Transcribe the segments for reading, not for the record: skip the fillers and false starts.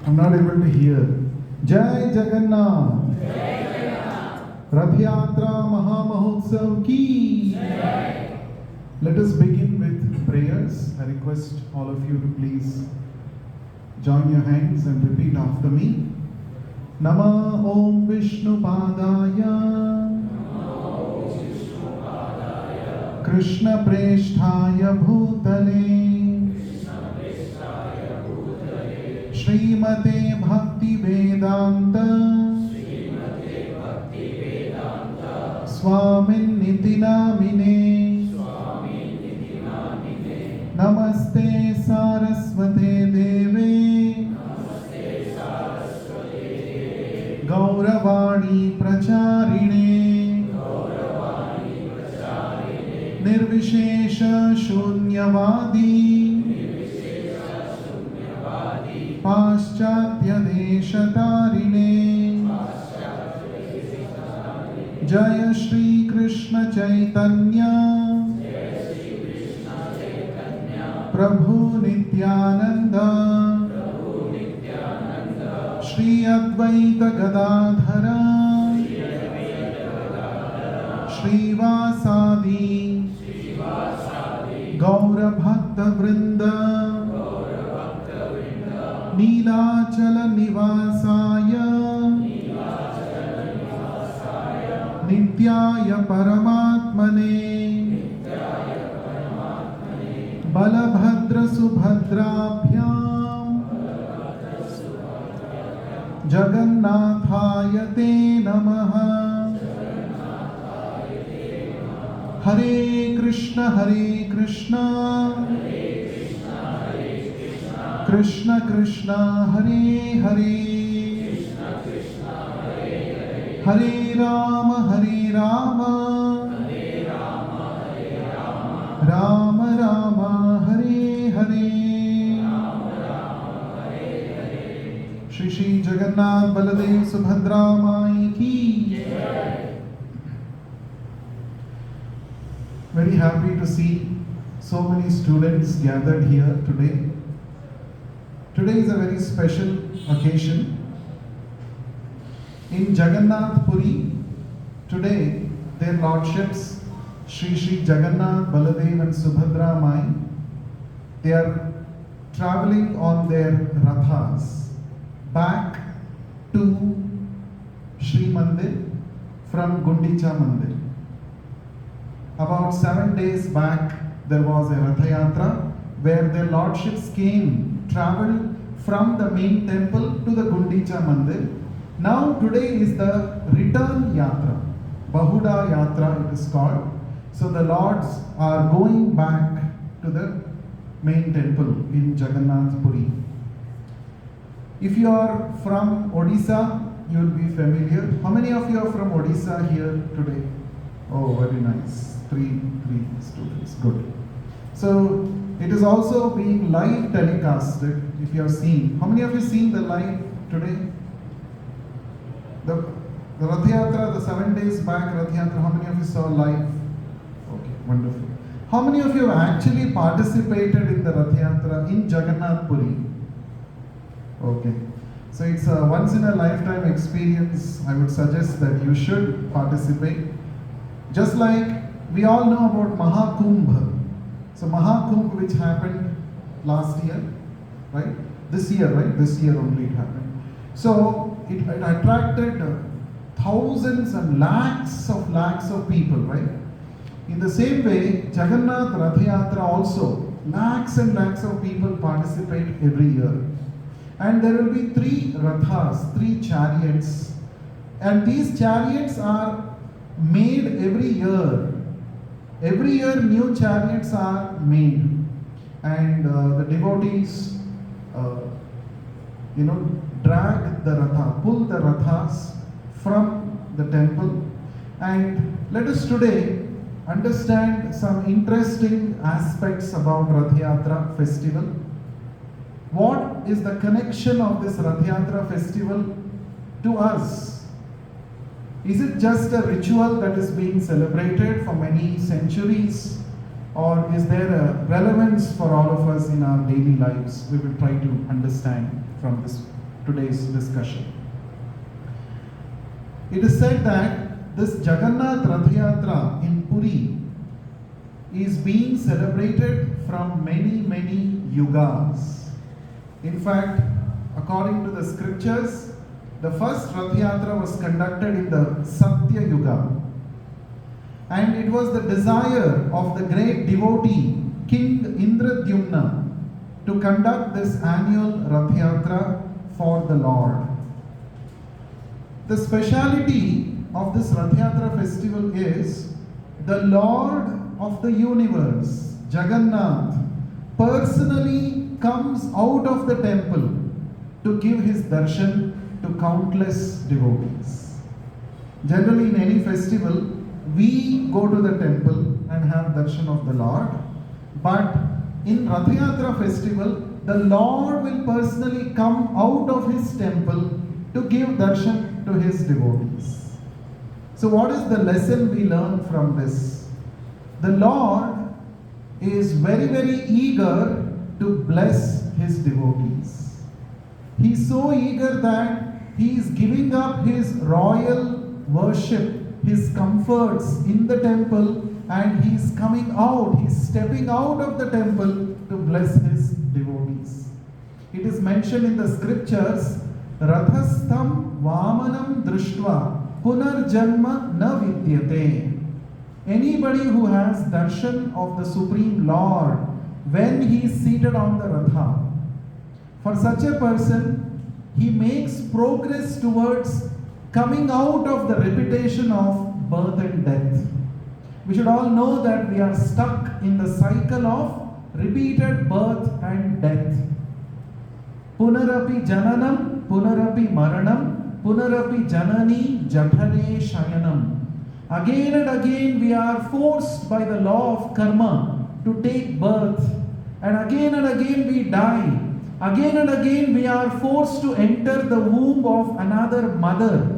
I'm not able to hear. Jai Jagannath. Rath Yatra Maha Mahotsav ki. Let us begin with prayers. I request all of you to please join your hands and repeat after me. Nama Om Vishnu Padaya Krishna Presthaya Bhutale Srimate Bhakti Vedanta Swamin Niti Namine Namaste Saraswate Deve Gauravani Pracharine Nirvishesha Shunyavadi Paschatya Deshatarine Jaya Shri Krishna Chaitanya Prabhu Nityananda Shri Advaita Gadadhara Shri Vasadi Gaura Bhakta Vrinda Neelachala Nivasaya Nityaya Paramatmane Balabhadra Subhadrabhyam Jagannathaya Te Namaha Hare Krishna Krishna Krishna Hare Hare Hare Rama Rama Rama Hare Hare Shri Shri Jagannath Baladev Subhadra Mai ki. Very happy to see so many students gathered here today. Today is a very special occasion. In Jagannath Puri, today their lordships Shri Shri Jagannath, Baladev and Subhadra Mai, they are traveling on their Rathas back to Shri Mandir from Gundicha Mandir. About 7 days back there was a Ratha Yatra where their lordships traveled from the main temple to the Gundicha Mandir. Now today is the return Yatra, Bahuda Yatra it is called. So the lords are going back to the main temple in Jagannath Puri. If you are from Odisha, you will be familiar. How many of you are from Odisha here today? Oh, very nice. Three students. Good. So it is also being live telecasted. If you have seen, how many of you seen the live today? The Rath Yatra, the 7 days back Rath Yatra, how many of you saw live? Okay, wonderful. How many of you have actually participated in the Rath Yatra in Jagannath Puri? Okay. So it's a once in a lifetime experience. I would suggest that you should participate. Just like we all know about Mahakumbh. So Mahakumbh which happened last year, right? This year only it happened. So it attracted thousands and lakhs of people, right? In the same way, Jagannath Rath Yatra also, lakhs and lakhs of people participate every year. And there will be 3 Rathas, 3 chariots. And these chariots are made every year. Every year new chariots are made. And the devotees, drag the Ratha, pull the Rathas from the temple. And let us today understand some interesting aspects about Rath Yatra festival. What is the connection of this Rath Yatra festival to us? Is it just a ritual that is being celebrated for many centuries? Or is there a relevance for all of us in our daily lives? We will try to understand from this today's discussion. It is said that this Jagannath Rath Yatra in Puri is being celebrated from many yugas. In fact, according to the scriptures, the first Rath Yatra was conducted in the Satya Yuga. And it was the desire of the great devotee, King Indradyumna, to conduct this annual Rath Yatra for the Lord. The speciality of this Rath Yatra festival is the Lord of the universe, Jagannath, personally comes out of the temple to give his darshan to countless devotees. Generally, in any festival, we go to the temple and have darshan of the Lord. But in Rath Yatra festival, the Lord will personally come out of his temple to give darshan to his devotees. So what is the lesson we learn from this? The Lord is very eager to bless his devotees. He is so eager that he is giving up his royal worship, his comforts in the temple, and he is coming out, he is stepping out of the temple to bless his devotees. It is mentioned in the scriptures, Rathastham Vamanam Drishtva Punarjanma Na Vidyate. Anybody who has darshan of the Supreme Lord when he is seated on the Ratha, for such a person, he makes progress towards coming out of the repetition of birth and death. We should all know that we are stuck in the cycle of repeated birth and death. Punarapi jananam, punarapi maranam, punarapi janani jathare shayanam. Again and again we are forced by the law of karma to take birth, and again we die. Again and again we are forced to enter the womb of another mother.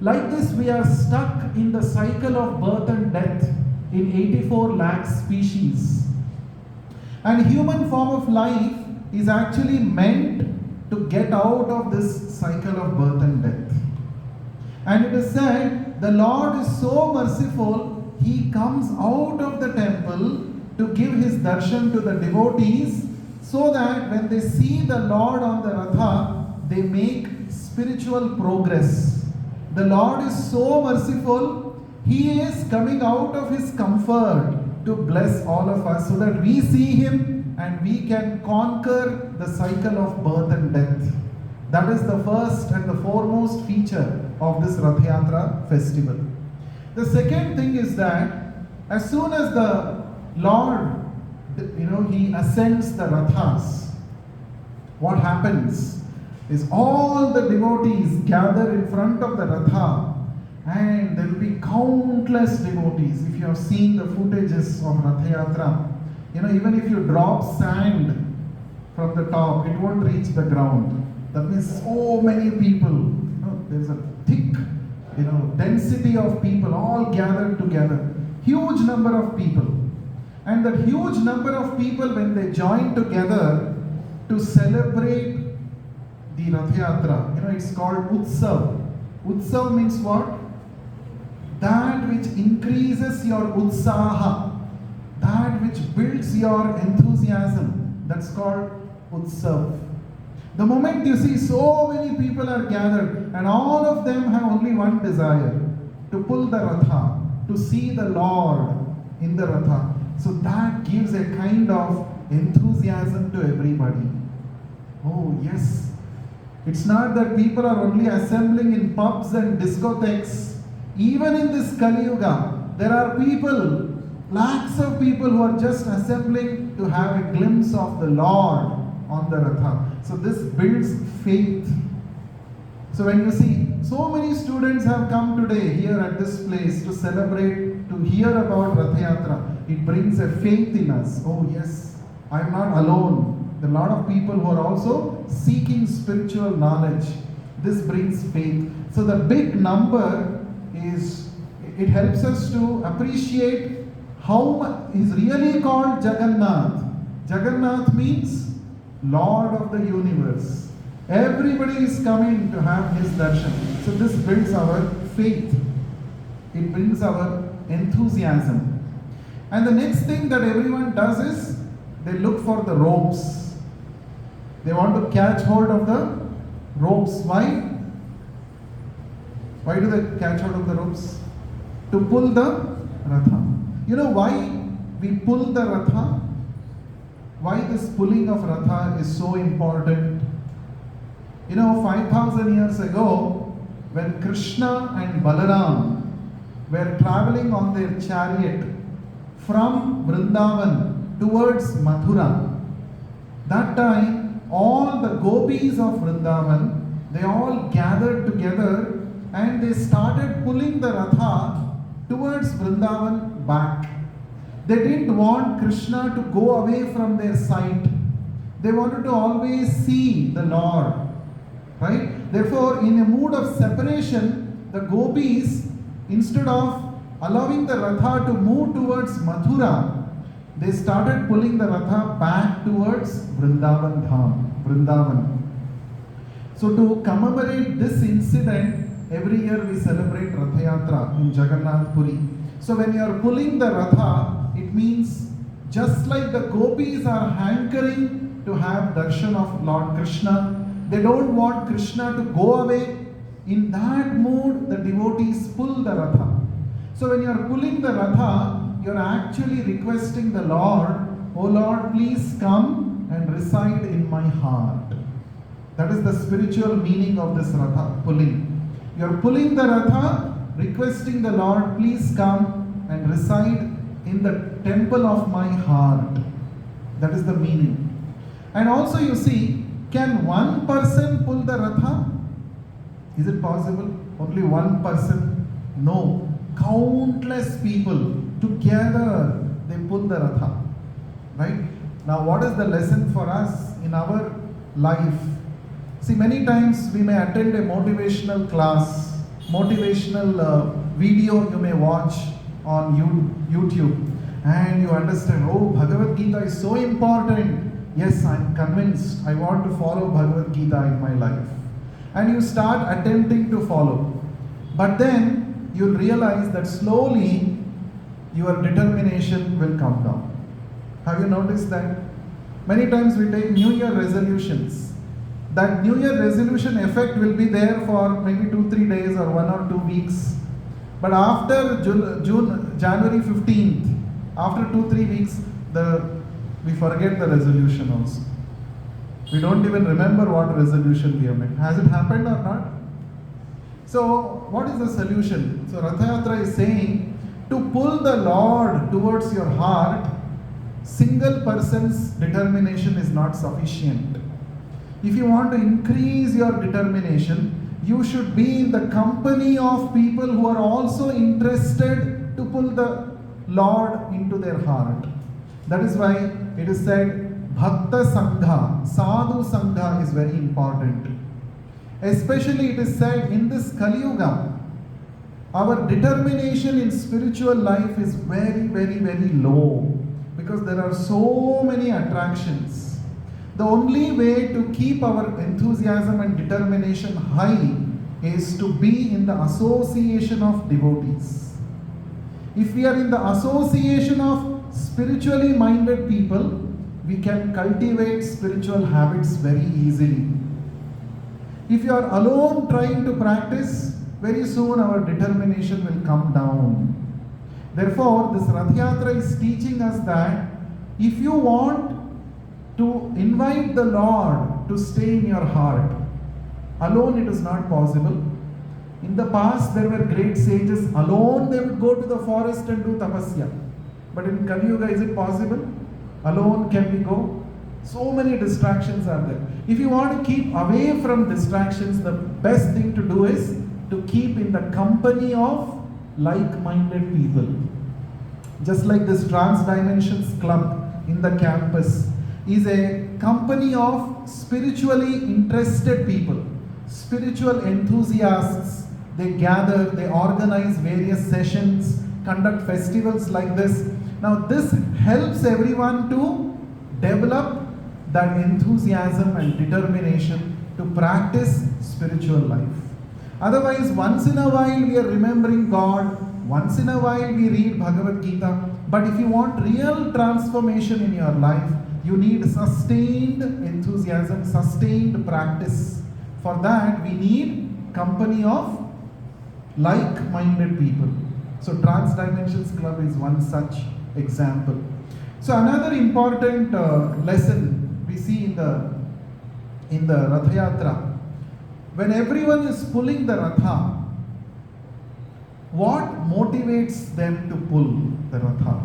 Like this we are stuck in the cycle of birth and death in 84 lakh species. And human form of life is actually meant to get out of this cycle of birth and death. And it is said, the Lord is so merciful, he comes out of the temple to give his darshan to the devotees, so that when they see the Lord on the Ratha, they make spiritual progress. The Lord is so merciful, he is coming out of his comfort to bless all of us, so that we see him and we can conquer the cycle of birth and death. That is the first and the foremost feature of this Rath Yatra festival. The second thing is that as soon as the Lord, he ascends the Rathas, what happens is all the devotees gather in front of the Ratha, and there will be countless devotees. If you have seen the footages of Rath Yatra, even if you drop sand from the top, it won't reach the ground. That means so many people, there's a thick, density of people all gathered together. Huge number of people. And that huge number of people, when they join together to celebrate the Rath Yatra, it's called Utsav. Utsav means what? That which increases your Utsaha, that which builds your enthusiasm, that's called Utsav. The moment you see so many people are gathered and all of them have only one desire, to pull the Ratha, to see the Lord in the Ratha. So that gives a kind of enthusiasm to everybody. Oh yes, it's not that people are only assembling in pubs and discotheques. Even in this Kali Yuga, there are people, lakhs of people who are just assembling to have a glimpse of the Lord on the Ratha. So this builds faith. So when you see so many students have come today here at this place to celebrate, to hear about Rath Yatra, it brings a faith in us. Oh yes, I am not alone. There are a lot of people who are also seeking spiritual knowledge. This brings faith. So the big number it helps us to appreciate how is really called Jagannath. Jagannath means Lord of the universe. Everybody is coming to have his darshan. So this builds our faith. It brings our enthusiasm. And the next thing that everyone does is they look for the ropes. They want to catch hold of the ropes. Why? Why do they catch hold of the ropes? To pull the Ratha. You know why we pull the Ratha? Why this pulling of Ratha is so important? 5,000 years ago, when Krishna and Balaram were traveling on their chariot from Vrindavan towards Mathura, that time all the gopis of Vrindavan, they all gathered together and they started pulling the Ratha towards Vrindavan back. They didn't want Krishna to go away from their sight. They wanted to always see the Lord. Right? Therefore, in a mood of separation, the gopis, instead of allowing the Ratha to move towards Mathura, they started pulling the Ratha back towards Vrindavan Dham, Vrindavan. So to commemorate this incident, every year we celebrate Ratha Yatra in Jagannath Puri. So when you are pulling the Ratha, it means just like the gopis are hankering to have darshan of Lord Krishna, they don't want Krishna to go away. In that mood, the devotees pull the Ratha. So when you are pulling the Ratha, you are actually requesting the Lord, "Oh Lord, please come and reside in my heart." That is the spiritual meaning of this Ratha, pulling. You are pulling the Ratha, requesting the Lord, "Please come and reside in the temple of my heart." That is the meaning. And also you see, can one person pull the Ratha? Is it possible? Only one person? No. Countless people together they pull the Ratha. Right? Now what is the lesson for us in our life? See, many times we may attend a motivational class, motivational video you may watch on YouTube, and you understand, oh, Bhagavad Gita is so important. Yes, I'm convinced I want to follow Bhagavad Gita in my life. And you start attempting to follow. But then you'll realize that slowly your determination will come down. Have you noticed that? Many times we take New Year resolutions. That New Year resolution effect will be there for maybe 2-3 days or 1 or 2 weeks. But after January 15th, after 2-3 weeks, we forget the resolution also. We don't even remember what resolution we have made. Has it happened or not? So, what is the solution? So, Ratha Yatra is saying, to pull the Lord towards your heart, single person's determination is not sufficient. If you want to increase your determination, you should be in the company of people who are also interested to pull the Lord into their heart. That is why it is said, Bhakta Sangha, Sadhu Sangha is very important. Especially it is said in this Kali Yuga, our determination in spiritual life is very, very, very low because there are so many attractions. The only way to keep our enthusiasm and determination high is to be in the association of devotees. If we are in the association of spiritually minded people, we can cultivate spiritual habits very easily. If you are alone trying to practice, very soon our determination will come down. Therefore, this Ratha Yatra is teaching us that if you want to invite the Lord to stay in your heart, alone it is not possible. In the past, there were great sages, alone they would go to the forest and do tapasya. But in Kali Yuga, is it possible? Alone can we go? So many distractions are there. If you want to keep away from distractions, the best thing to do is to keep in the company of like-minded people. Just like this Transdimensions club in the campus is a company of spiritually interested people, spiritual enthusiasts. They gather, they organize various sessions, conduct festivals like this. Now this helps everyone to develop that enthusiasm and determination to practice spiritual life. Otherwise, once in a while we are remembering God, once in a while we read Bhagavad Gita, but if you want real transformation in your life, you need sustained enthusiasm, sustained practice. For that, we need company of like-minded people. So Transdimensions Club is one such example. So another important lesson we see in the Ratha Yatra, when everyone is pulling the Ratha, what motivates them to pull the Ratha?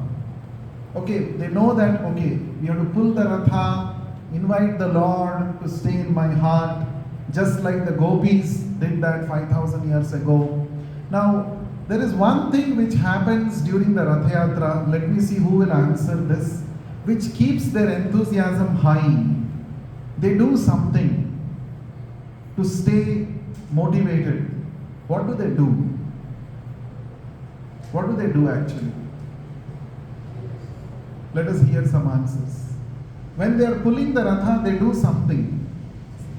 Okay, they know that, okay, we have to pull the Ratha, invite the Lord to stay in my heart, just like the gopis did that 5,000 years ago. Now, there is one thing which happens during the Ratha Yatra, let me see who will answer this, which keeps their enthusiasm high. They do something to stay motivated. What do they do? What do they do actually? Let us hear some answers. When they are pulling the Ratha, they do something.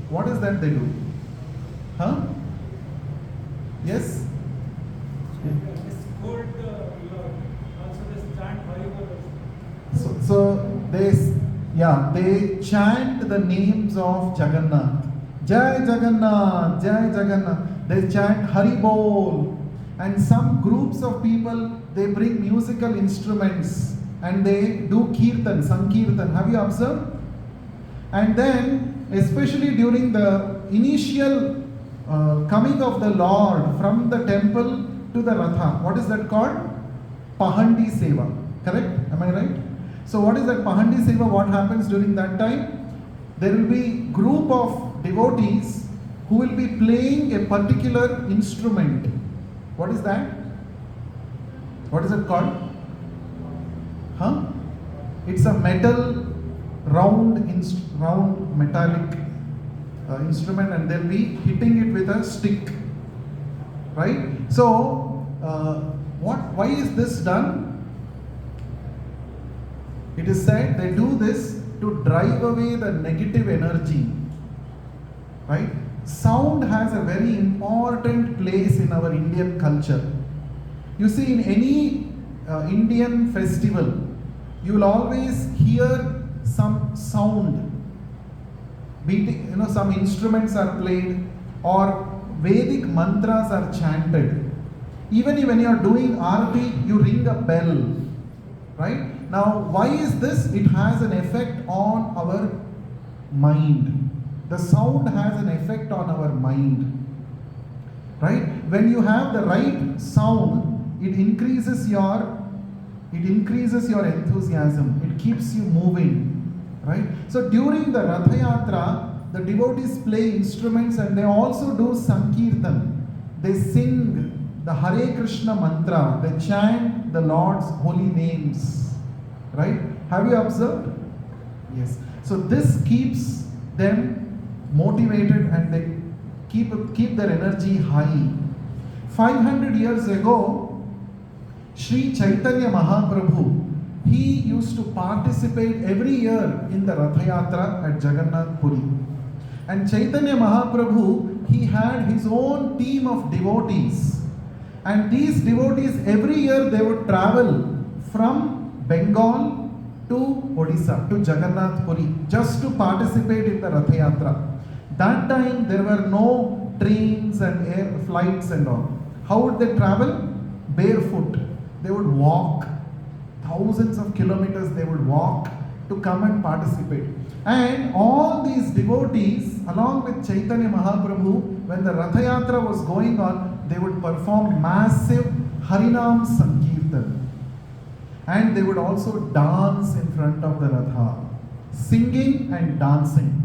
What is that they do? Huh? Yes? So they chant the names of Jagannath. Jai Jagannath, Jai Jagannath. They chant Hari Bol. And some groups of people, they bring musical instruments and they do Kirtan, Sankirtan. Have you observed? And then, especially during the initial coming of the Lord from the temple to the Ratha, what is that called? Pahandi Seva. Correct? Am I right? So what is that Pahandi Seva? What happens during that time? There will be group of devotees who will be playing a particular instrument. What is that? What is it called? Huh? It's a metal, round metallic instrument, and they'll be hitting it with a stick. Right? So, why is this done? It is said they do this to drive away the negative energy. Right? Sound has a very important place in our Indian culture. You see, in any Indian festival, you will always hear some sound. Beating, some instruments are played or Vedic mantras are chanted. Even when you are doing Aarti, you ring a bell. Right? Now, why is this? It has an effect on our mind. The sound has an effect on our mind. Right? When you have the right sound, it increases your enthusiasm. It keeps you moving. Right? So during the Ratha Yatra, the devotees play instruments and they also do Sankirtan. They sing the Hare Krishna mantra. They chant the Lord's holy names. Right? Have you observed? Yes. So this keeps them motivated and they keep their energy high. 500 years ago, Sri Chaitanya Mahaprabhu, he used to participate every year in the Ratha Yatra at Jagannath Puri. And Chaitanya Mahaprabhu, he had his own team of devotees. And these devotees, every year they would travel from Bengal to Odisha, to Jagannath Puri, just to participate in the Ratha Yatra. That time there were no trains and air flights and all. How would they travel? Barefoot. They would walk. Thousands of kilometers they would walk to come and participate. And all these devotees, along with Chaitanya Mahaprabhu, when the Ratha Yatra was going on, they would perform massive Harinam Sankirtan. And they would also dance in front of the Ratha, singing and dancing.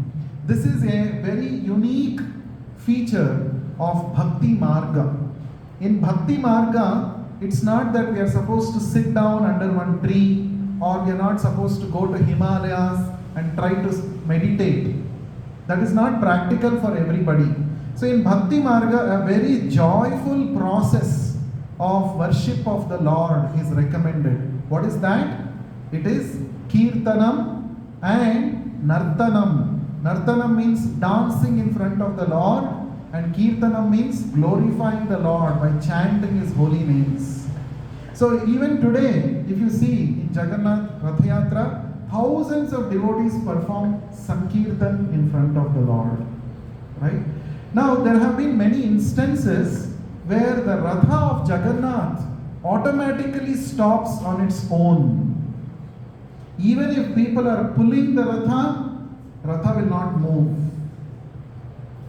This is a very unique feature of Bhakti Marga. In Bhakti Marga, it's not that we are supposed to sit down under one tree or we are not supposed to go to Himalayas and try to meditate. That is not practical for everybody. So in Bhakti Marga, a very joyful process of worship of the Lord is recommended. What is that? It is Kirtanam and Nartanam. Nartanam means dancing in front of the Lord, and Kirtanam means glorifying the Lord by chanting His holy names. So even today, if you see in Jagannath Ratha Yatra, thousands of devotees perform Sankirtan in front of the Lord. Right? Now there have been many instances where the Ratha of Jagannath automatically stops on its own. Even if people are pulling the Ratha, Ratha will not move.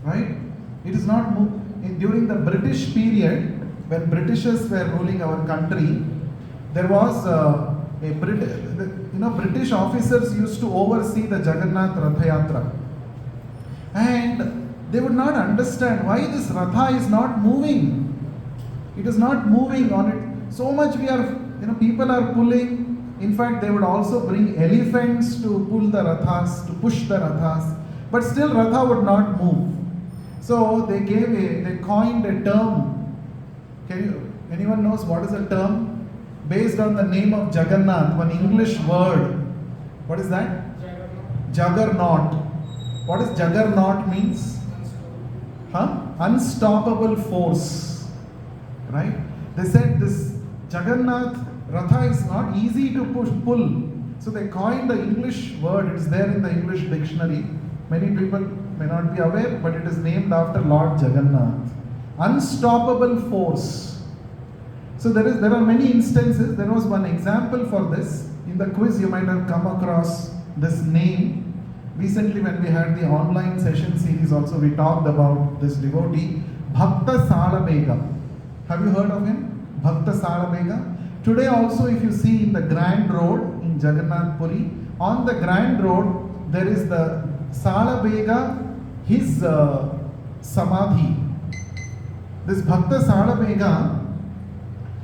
Right? It is not move. During the British period, when Britishers were ruling our country, there was British officers used to oversee the Jagannath Ratha Yatra. And they would not understand why this Ratha is not moving. It is not moving on it. So much people are pulling. In fact, they would also bring elephants to pull the Rathas, to push the Rathas. But still Ratha would not move. So they coined a term. Anyone knows what is a term? Based on the name of Jagannath, one English word. What is that? Juggernaut. What does juggernaut means? Unstoppable force. Right? They said this Jagannath Ratha is not easy to pull. So they coined the English word. It's there in the English dictionary. Many people may not be aware, but it is named after Lord Jagannath. Unstoppable force. So there are many instances. There was one example for this. In the quiz, you might have come across this name. Recently, when we had the online session series also, we talked about this devotee, Bhakta Salabega. Have you heard of him? Bhakta Salabega. Today also, if you see in the Grand Road in Jagannath Puri, on the Grand Road, there is the Salabega, his Samadhi. This Bhakta Salabega,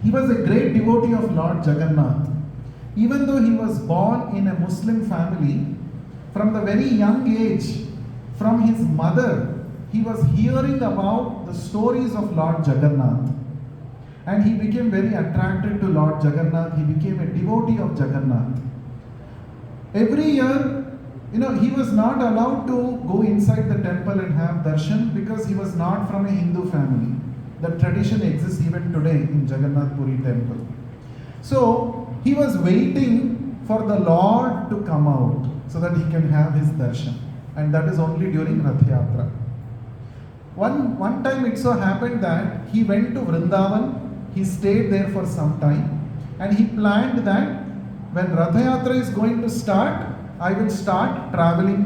he was a great devotee of Lord Jagannath. Even though he was born in a Muslim family, from the very young age, from his mother, he was hearing about the stories of Lord Jagannath. And he became very attracted to Lord Jagannath. He became a devotee of Jagannath. Every year, he was not allowed to go inside the temple and have darshan because he was not from a Hindu family. That tradition exists even today in Jagannath Puri temple. So, he was waiting for the Lord to come out so that he can have his darshan. And that is only during Ratha Yatra. One time it so happened that he went to Vrindavan. He stayed there for some time, and he planned that when Ratha Yatra is going to start, I will start traveling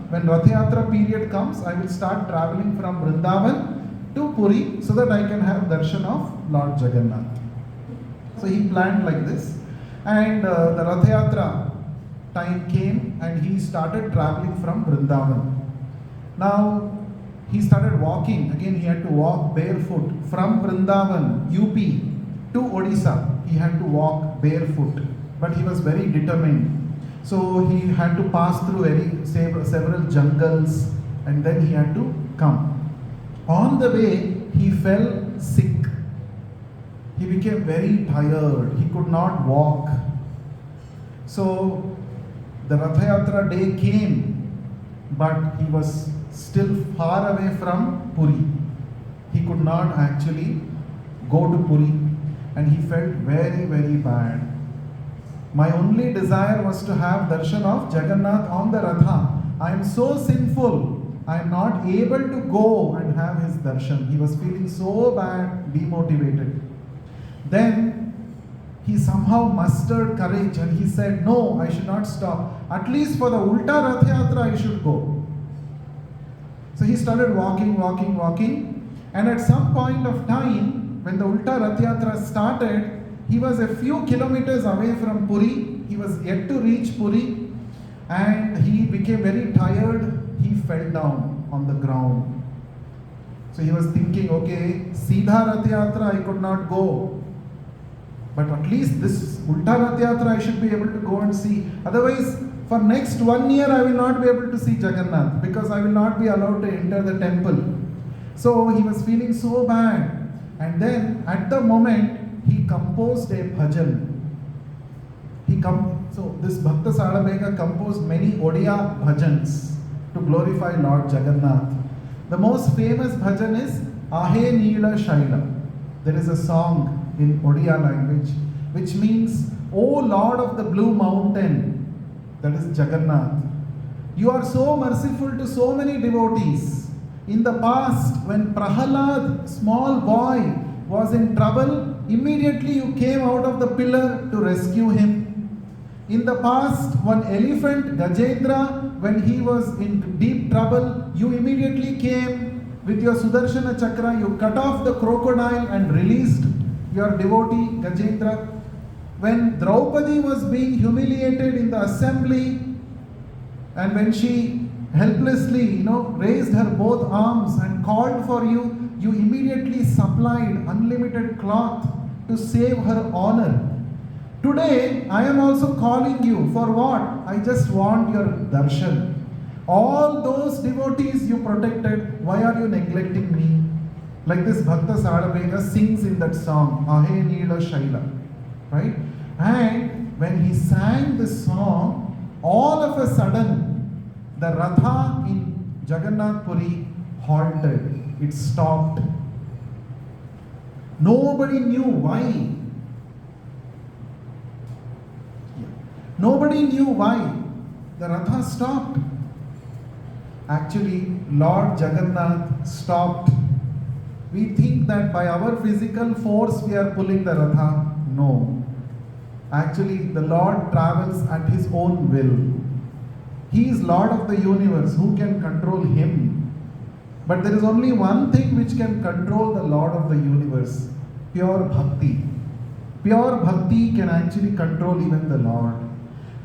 when Ratha Yatra period comes, I will start traveling from Vrindavan to Puri so that I can have darshan of Lord Jagannath. So he planned like this, and the Ratha Yatra time came and he started traveling from Vrindavan. Now, he started walking. Again, he had to walk barefoot from Vrindavan, UP to Odisha. He had to walk barefoot, but he was very determined. So he had to pass through several jungles, and then he had to come. On the way, he fell sick. He became very tired. He could not walk. So the Ratha Yatra day came, but he was still far away from Puri. He could not actually go to Puri, and he felt very, very bad. My only desire was to have darshan of Jagannath on the Ratha. I am so sinful, I am not able to go and have his darshan. He was feeling so bad, demotivated. Then he somehow mustered courage and he said, no, I should not stop. At least for the Ulta Ratha Yatra I should go. So he started walking, and at some point of time, when the Ulta Ratha Yatra started, he was a few kilometers away from Puri. He was yet to reach Puri, and he became very tired. He fell down on the ground. So he was thinking, okay, Siddha Ratha Yatra I could not go, but at least this Ulta Ratha Yatra I should be able to go and see. Otherwise, for next 1 year I will not be able to see Jagannath because I will not be allowed to enter the temple. So he was feeling so bad. And then at the moment he composed a bhajan. So this Bhakta Salabega composed many Odia bhajans. to glorify Lord Jagannath. The most famous bhajan is Ahe Neela Shaila. There is a song in Odia language which means, O Lord of the Blue Mountain, that is Jagannath. You are so merciful to so many devotees. In the past, when Prahalad, small boy, was in trouble, immediately you came out of the pillar to rescue him. In the past, one elephant, Gajendra, when he was in deep trouble, you immediately came with your Sudarshana Chakra, you cut off the crocodile and released your devotee, Gajendra. When Draupadi was being humiliated in the assembly, and when she helplessly, raised her both arms and called for you, you immediately supplied unlimited cloth to save her honor. Today, I am also calling you for what? I just want your darshan. All those devotees you protected, why are you neglecting me? Like this Bhakta Sadabhega sings in that song, Ahe Neela Shaila. Right? And when he sang this song, all of a sudden, the Ratha in Jagannath Puri halted. It stopped. Nobody knew why. Nobody knew why the Ratha stopped. Actually, Lord Jagannath stopped. We think that by our physical force we are pulling the Ratha. No. Actually, the Lord travels at His own will. He is Lord of the universe. Who can control Him? But there is only one thing which can control the Lord of the universe. Pure bhakti. Pure bhakti can actually control even the Lord.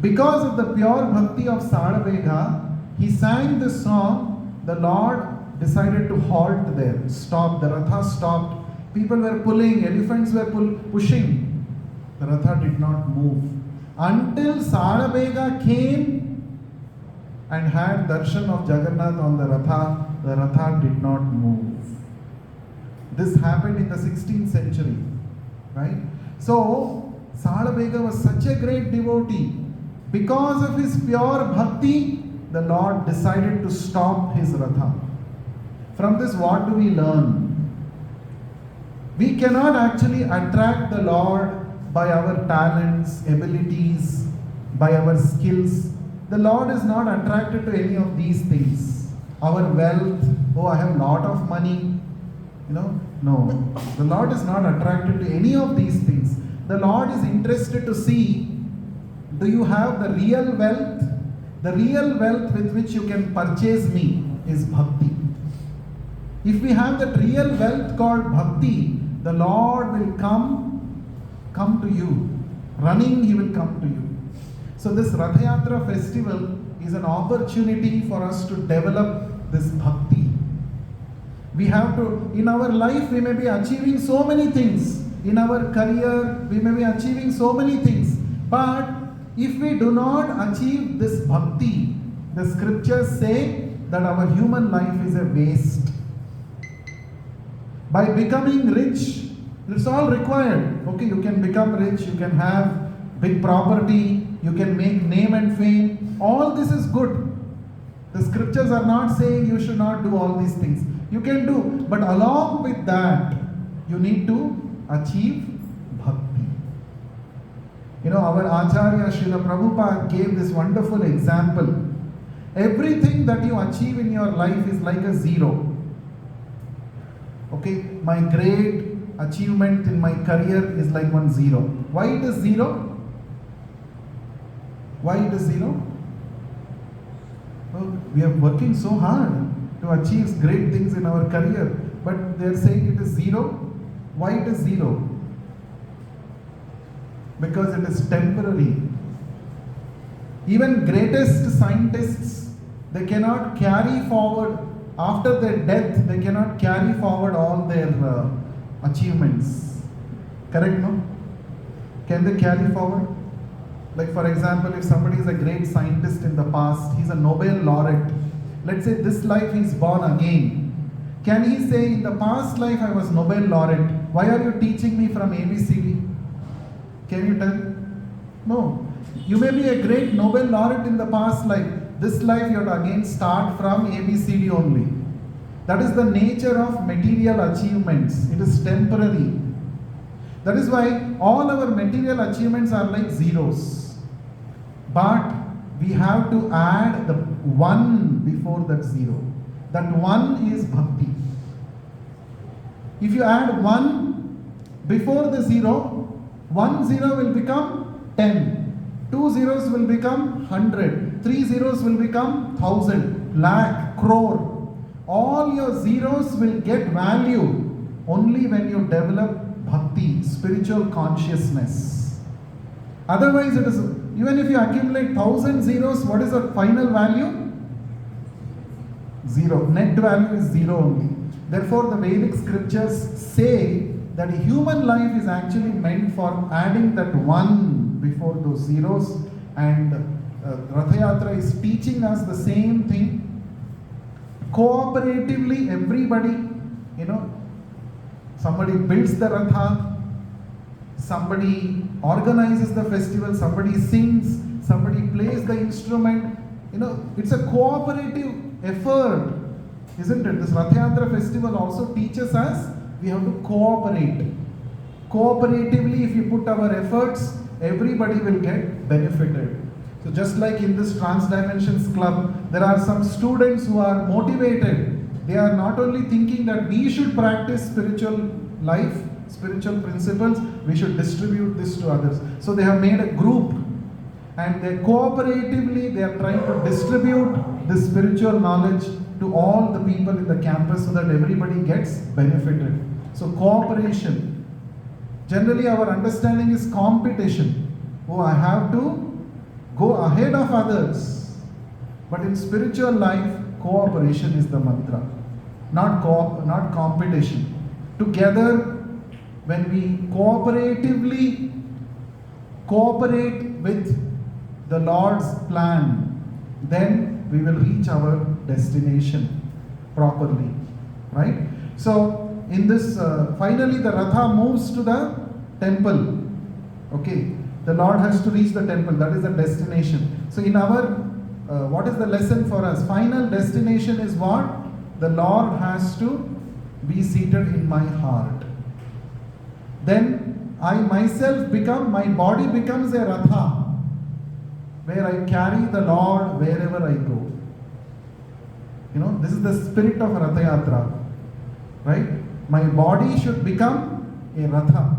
Because of the pure bhakti of Sadabhega, he sang this song. The Lord decided to halt there. Stop. The Ratha stopped. People were pulling. Elephants were pushing. The Ratha did not move. Until Sadabhega came and had darshan of Jagannath on the Ratha did not move. This happened in the 16th century. Right? So, Sadabhega was such a great devotee. Because of his pure bhakti, the Lord decided to stop his Ratha. From this, what do we learn? We cannot actually attract the Lord by our talents, abilities, by our skills. The Lord is not attracted to any of these things. Our wealth, I have a lot of money. No. The Lord is not attracted to any of these things. The Lord is interested to see, do you have the real wealth? The real wealth with which you can purchase me is bhakti. If we have that real wealth called bhakti, the Lord will come to you. Running, He will come to you. So this Ratha Yatra festival is an opportunity for us to develop this bhakti. We have to, in our life, we may be achieving so many things. In our career, we may be achieving so many things. But if we do not achieve this bhakti, the scriptures say that our human life is a waste. By becoming rich, it's all required. Okay, you can become rich, you can have big property, you can make name and fame. All this is good. The scriptures are not saying you should not do all these things. You can do, but along with that, you need to achieve bhakti. Our Acharya Srila Prabhupada gave this wonderful example. Everything that you achieve in your life is like a zero. Okay, my great achievement in my career is like 1 0. Why it is 0? Why it is 0? Well, we are working so hard to achieve great things in our career, but they are saying it is 0. Why it is 0? Because it is temporary. Even greatest scientists, they cannot carry forward, after their death, they cannot carry forward all their achievements. Correct, no? Can they carry forward? Like for example, if somebody is a great scientist in the past, he's a Nobel laureate. Let's say this life he's born again. Can he say, in the past life I was Nobel laureate, why are you teaching me from ABCD? Can you tell? No. You may be a great Nobel laureate in the past life, this life you have to again start from ABCD only. That is the nature of material achievements. It is temporary. That is why all our material achievements are like zeros. But we have to add the 1 before that 0. That 1 is bhakti. If you add 1 before the 0, 1 0 will become 10. 2 zeros will become 100. 3 zeros will become 1000, lakh, crore. All your zeros will get value only when you develop bhakti, spiritual consciousness. Otherwise, it is, even if you accumulate 1000 zeros, what is the final value? 0. Net value is 0 only. Therefore, the Vedic scriptures say that human life is actually meant for adding that 1 before those zeros, and Ratha Yatra is teaching us the same thing. Cooperatively, everybody, somebody builds the Ratha, somebody organizes the festival, somebody sings, somebody plays the instrument. It's a cooperative effort, isn't it? This Ratha Yatra festival also teaches us we have to cooperate. Cooperatively, if you put our efforts, everybody will get benefited. So just like in this Transdimensions club, there are some students who are motivated. They are not only thinking that we should practice spiritual life, spiritual principles, we should distribute this to others. So they have made a group, and they cooperatively they are trying to distribute this spiritual knowledge to all the people in the campus so that everybody gets benefited. So cooperation. Generally our understanding is competition. Oh, I have to go ahead of others. But in spiritual life, cooperation is the mantra, not competition. Together, when we cooperatively cooperate with the Lord's plan, then we will reach our destination properly, right? So in this, finally the Ratha moves to the temple. Okay, the Lord has to reach the temple. That is the destination. So in our, what is the lesson for us? Final destination is what? The Lord has to be seated in my heart. Then I myself my body becomes a Ratha, where I carry the Lord wherever I go. This is the spirit of Ratha Yatra, right? My body should become a Ratha,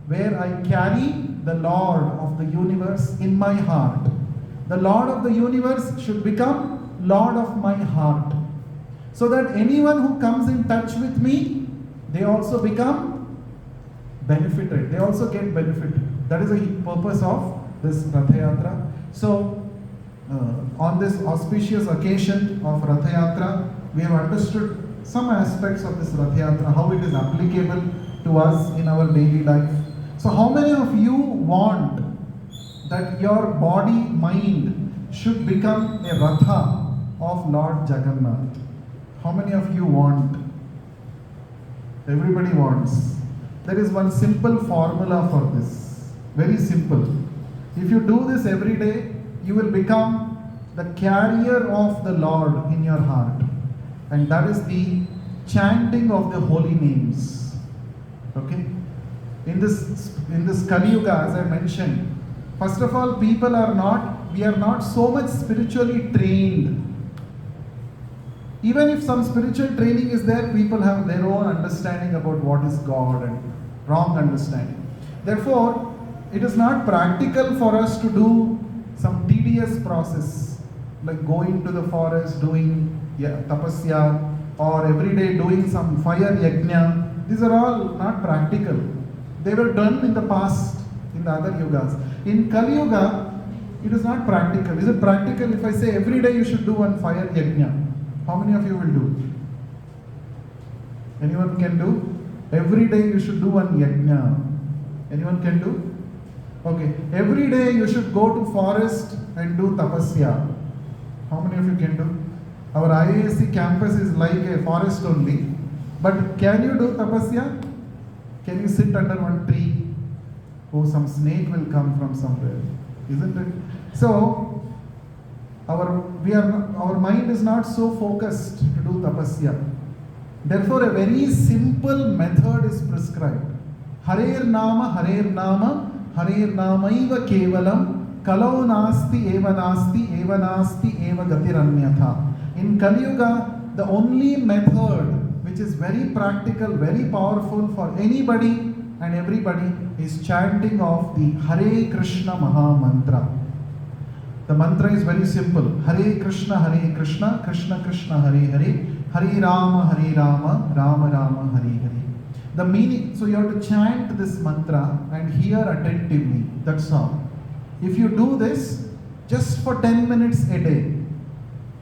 where I carry the Lord of the universe in my heart. The Lord of the universe should become Lord of my heart, so that anyone who comes in touch with me, they also become benefited. They also get benefited. That is the purpose of this Ratha Yatra. So, on this auspicious occasion of Ratha Yatra, we have understood some aspects of this Ratha Yatra, how it is applicable to us in our daily life. So how many of you want that your body, mind should become a Ratha of Lord Jagannath? How many of you want? Everybody wants. There is one simple formula for this. Very simple. If you do this every day, you will become the carrier of the Lord in your heart. And that is the chanting of the holy names. Okay? In this Kali Yuga, as I mentioned, first of all, we are not so much spiritually trained. Even if some spiritual training is there, people have their own understanding about what is God and wrong understanding. Therefore, it is not practical for us to do some tedious process, like going to the forest, doing tapasya, or every day doing some fire yajna. These are all not practical. They were done in the past, in the other yugas. In Kali Yuga, it is not practical. Is it practical if I say every day you should do one fire yajna? How many of you will do? Anyone can do? Every day you should do one yajna. Anyone can do? Okay. Every day you should go to forest and do tapasya. How many of you can do? Our IISc campus is like a forest only. But can you do tapasya? Can you sit under one tree? Oh, some snake will come from somewhere. Isn't it? So, Our mind is not so focused to do tapasya. Therefore, a very simple method is prescribed. Harer Nama, Harer Namaiva Kevalam, Kalau Nasti, Eva Eva Gatiranyatha. In Kali Yuga, the only method which is very practical, very powerful for anybody and everybody is chanting of the Hare Krishna Maha Mantra. The mantra is very simple. Hare Krishna, Krishna Krishna, Hare Hare, Hare Rama, Rama Rama, Hare Hare. The meaning, so you have to chant this mantra and hear attentively. That's all. If you do this just for 10 minutes a day,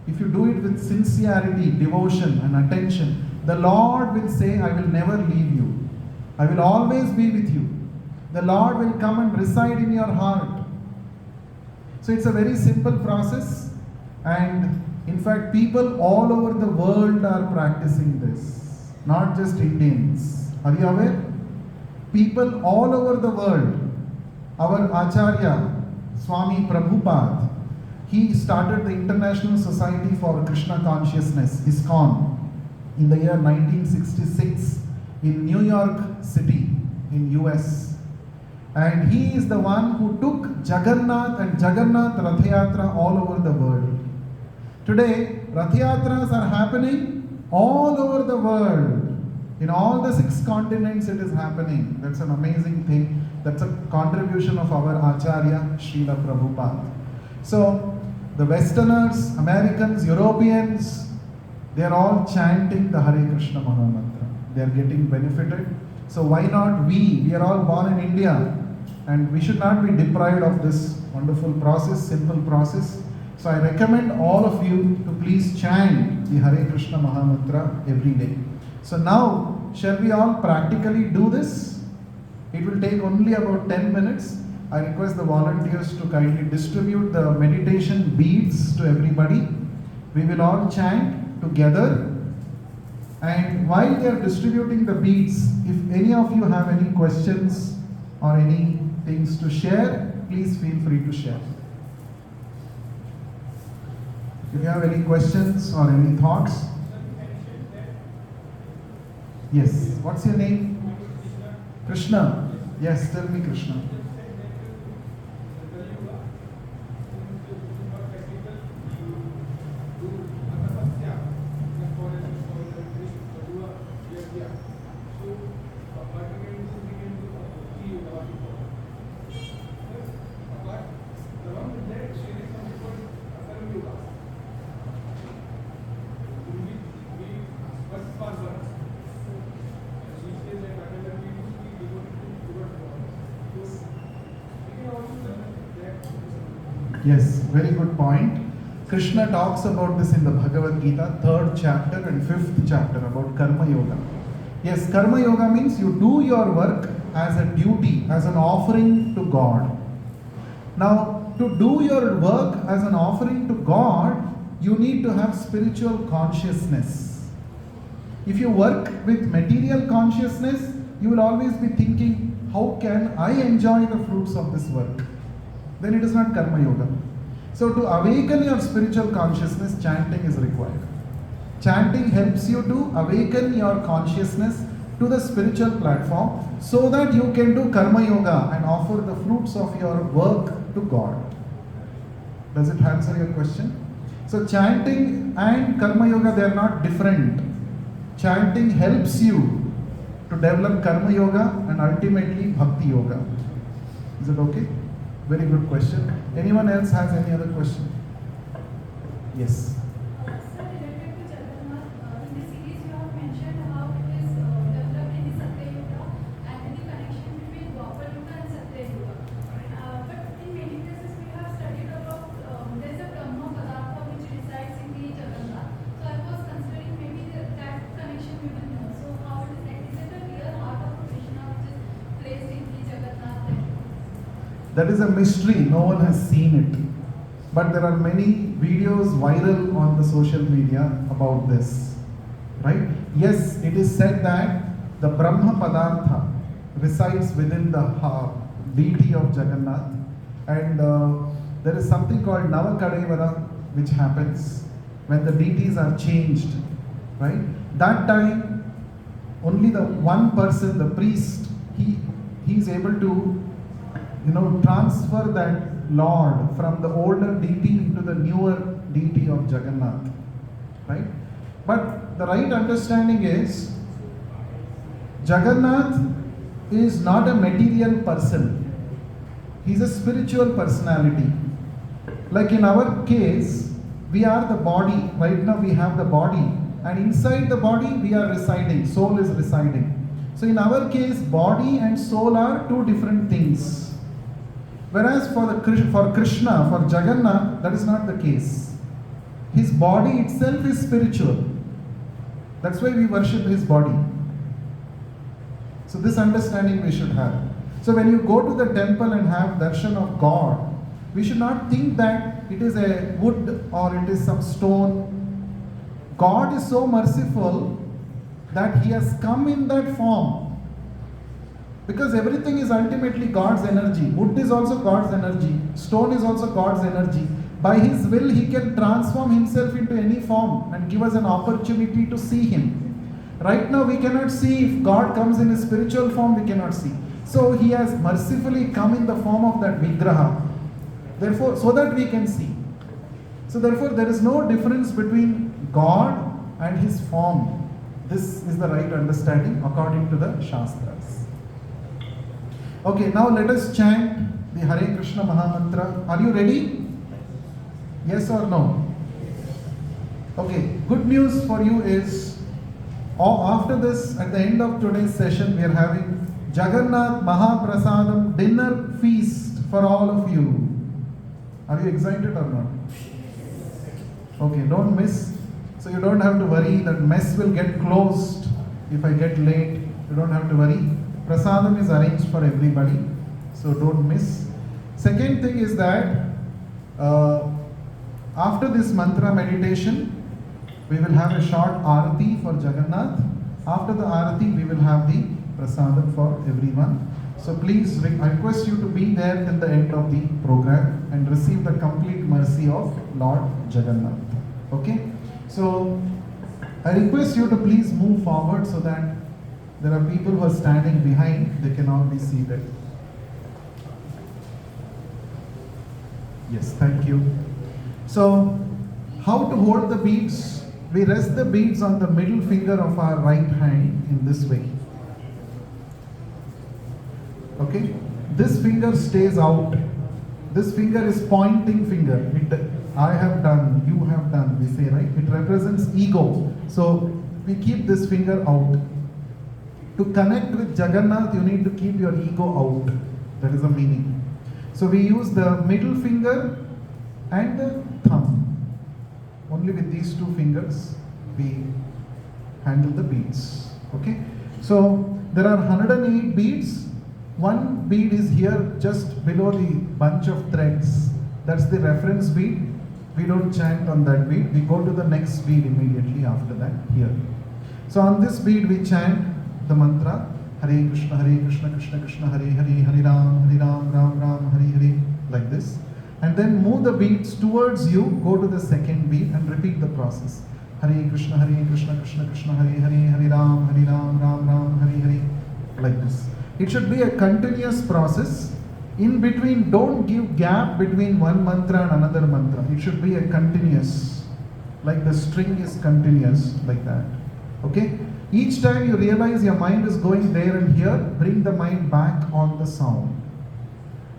if you do it with sincerity, devotion and attention, the Lord will say, I will never leave you. I will always be with you. The Lord will come and reside in your heart. So it's a very simple process, and in fact people all over the world are practicing this, not just Indians. Are you aware? People all over the world. Our Acharya, Swami Prabhupada, he started the International Society for Krishna Consciousness, IIScon, in the year 1966 in New York City in US. And he is the one who took Jagannath and Jagannath Ratha Yatra all over the world. Today, Ratha Yatras are happening all over the world. In all the 6 continents it is happening. That's an amazing thing. That's a contribution of our Acharya, Srila Prabhupada. So, the Westerners, Americans, Europeans, they are all chanting the Hare Krishna Maha Mantra. They are getting benefited. So why not we? We are all born in India, and we should not be deprived of this wonderful process, simple process. So I recommend all of you to please chant the Hare Krishna Maha Mantra every day. So now, shall we all practically do this? It will take only about 10 minutes. I request the volunteers to kindly distribute the meditation beads to everybody. We will all chant together. And while they are distributing the beads, if any of you have any questions or any things to share, please feel free to share. If you have any questions or any thoughts. Yes, what's your name? Krishna. Yes, tell me Krishna. Yes, very good point. Krishna talks about this in the Bhagavad Gita, 3rd chapter and 5th chapter about Karma Yoga. Yes, Karma Yoga means you do your work as a duty, as an offering to God. Now, to do your work as an offering to God, you need to have spiritual consciousness. If you work with material consciousness, you will always be thinking, how can I enjoy the fruits of this work? Then it is not Karma Yoga. So to awaken your spiritual consciousness, chanting is required. Chanting helps you to awaken your consciousness to the spiritual platform so that you can do Karma Yoga and offer the fruits of your work to God. Does it answer your question? So chanting and Karma Yoga, they are not different. Chanting helps you to develop Karma Yoga and ultimately Bhakti Yoga. Is it okay? Very good question. Anyone else has any other question? Yes. Sir, related to Jagannath, in the series you have mentioned how it is developed in the Satya Yuga and in the connection between Dwapar Yuga and Satya Yuga. But in many cases we have studied about there is a Brahma Padartha which resides in the Jagannath. So I was considering maybe that connection we will know. So how it is it a real heart of Krishna which is placed in the Jagannath? That is a mystery, no one has seen it. But there are many videos viral on the social media about this. Right? Yes, it is said that the Brahma Padartha resides within the deity of Jagannath. And there is something called Navakadevara which happens when the deities are changed, right? That time, only the one person, the priest, he is able to, transfer that Lord from the older deity into the newer deity of Jagannath, right? But the right understanding is, Jagannath is not a material person. He's a spiritual personality. Like in our case, we are the body. Right now we have the body. And inside the body we are residing. Soul is residing. So in our case, body and soul are two different things. Whereas for Krishna, for Jagannath, that is not the case. His body itself is spiritual. That's why we worship his body. So this understanding we should have. So when you go to the temple and have darshan of God, we should not think that it is a wood or it is some stone. God is so merciful that he has come in that form. Because everything is ultimately God's energy. Wood is also God's energy. Stone is also God's energy. By his will, he can transform himself into any form and give us an opportunity to see him. Right now, we cannot see. If God comes in a spiritual form, we cannot see. So he has mercifully come in the form of that Vigraha. Therefore, so that we can see. So therefore, there is no difference between God and his form. This is the right understanding according to the Shastras. Okay, now let us chant the Hare Krishna Mahamantra. Are you ready? Yes or no? Okay, good news for you is, after this, at the end of today's session, we are having Jagannath Mahaprasadam dinner feast for all of you. Are you excited or not? Okay, don't miss. So you don't have to worry that mess will get closed if I get late. You don't have to worry. Prasadam is arranged for everybody. So don't miss. Second thing is that after this mantra meditation, we will have a short arati for Jagannath. After the arati, we will have the prasadam for everyone. So please, I request you to be there till the end of the program and receive the complete mercy of Lord Jagannath. Okay? So I request you to please move forward so that there are people who are standing behind, they can all be seated. Yes, thank you. So, how to hold the beads? We rest the beads on the middle finger of our right hand in this way. Okay? This finger stays out. This finger is pointing finger. I have done, you have done, we say, right? It represents ego. So, we keep this finger out. To connect with Jagannath, you need to keep your ego out. That is the meaning. So we use the middle finger and the thumb. Only with these two fingers, we handle the beads. Okay? So there are 108 beads. One bead is here just below the bunch of threads. That's the reference bead. We don't chant on that bead. We go to the next bead immediately after that here. So on this bead we chant the mantra Hare Krishna, Krishna Krishna, Hare Hare, Hare Ram, Ram Ram, Hare Hare, like this. And then move the beads towards you, go to the second bead and repeat the process. Hare Krishna, Krishna Krishna, Hare Hare, Hare Ram, Ram, Hare Hare, like this. It should be a continuous process. In between, don't give gap between one mantra and another mantra. It should be a continuous, like the string is continuous, like that. Okay? Each time you realize your mind is going there and here, bring the mind back on the sound.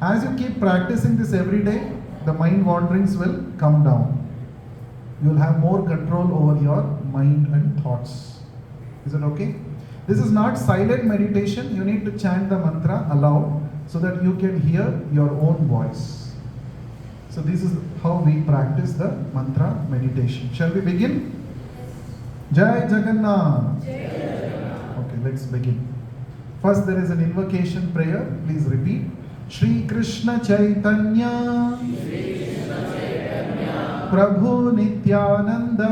As you keep practicing this every day, the mind wanderings will come down. You will have more control over your mind and thoughts. Is it okay? This is not silent meditation. You need to chant the mantra aloud so that you can hear your own voice. So this is how we practice the mantra meditation. Shall we begin? Jai Jagannath. Okay, let's begin. First, there is an invocation prayer. Please repeat. Shri Krishna Chaitanya, Prabhu Nityananda,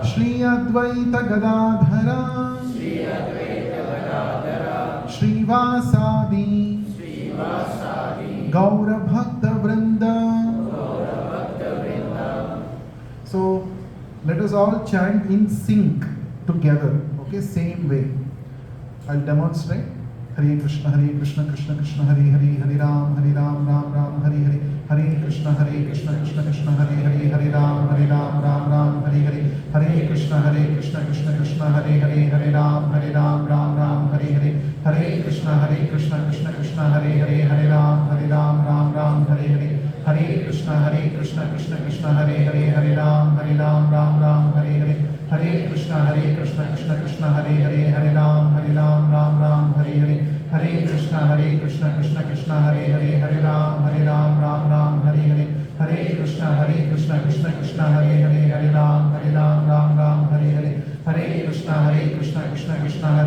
Shri Advaita Gadadhara, Shri Vasadi, Gaura Bhakta Vrinda, So let us all chant in sync together, okay, same way. I'll demonstrate. Hare Krishna, Krishna Krishna, Hare Hare, Hare Ram, Ram Ram, Hare Hare, Hare Krishna, Krishna Krishna, Hare Hare, Hare Ram, Ram, Hare Hare, Hare Krishna, Krishna Krishna, Hare Hare, Hare Ram, Ram, Hare Hare, Hare Krishna, Krishna Krishna, Hare Hare, Hare Ram, Ram, Hare Hare, Hare Krishna, Krishna Hare Hare, Hare Ram, Ram, Hare Hare, Hare Krishna, Krishna Hare Hare, Hare Ram, Ram, Hare Hare, Hare Krishna, Krishna Hare Hare, Hare Ram, Ram, Hare Hare, Hare Krishna, Krishna Hare Hare, Hare Ram, Ram, Hare Hare, Hare Krishna, Krishna Hare